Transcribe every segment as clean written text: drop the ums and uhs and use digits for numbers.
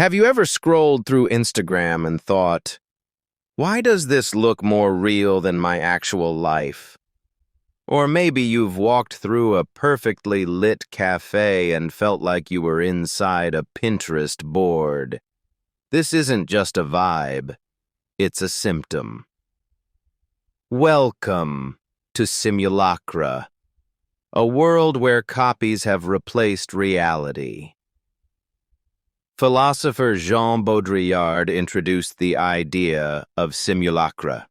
Have you ever scrolled through Instagram and thought, why does this look more real than my actual life? Or maybe you've walked through a perfectly lit cafe and felt like you were inside a Pinterest board. This isn't just a vibe, it's a symptom. Welcome to Simulacra, a world where copies have replaced reality. Philosopher Jean Baudrillard introduced the idea of simulacra,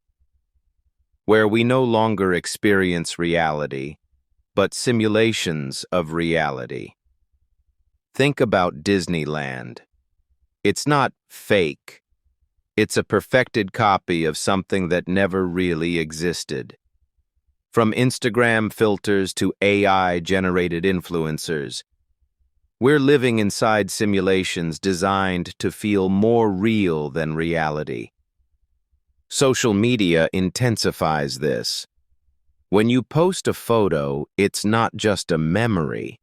where we no longer experience reality, but simulations of reality. Think about Disneyland. It's not fake. It's a perfected copy of something that never really existed. From Instagram filters to AI-generated influencers, we're living inside simulations designed to feel more real than reality. Social media intensifies this. When you post a photo, it's not just a memory.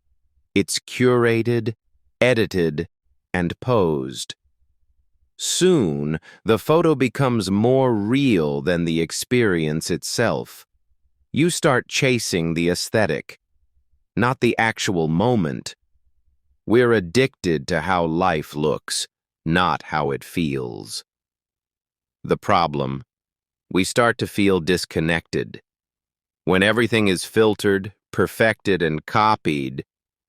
It's curated, edited, and posed. Soon, the photo becomes more real than the experience itself. You start chasing the aesthetic, not the actual moment. We're addicted to how life looks, not how it feels. The problem: we start to feel disconnected. When everything is filtered, perfected, and copied,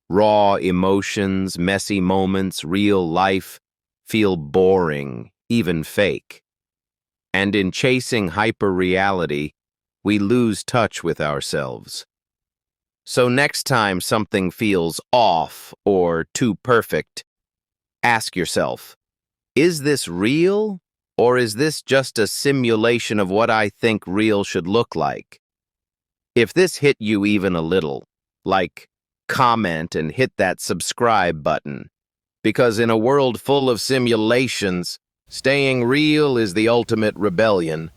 raw emotions, messy moments, real life feel boring, even fake. And in chasing hyperreality, we lose touch with ourselves. So next time something feels off or too perfect, ask yourself, is this real, or is this just a simulation of what I think real should look like? If this hit you even a little, comment and hit that subscribe button, because in a world full of simulations, staying real is the ultimate rebellion.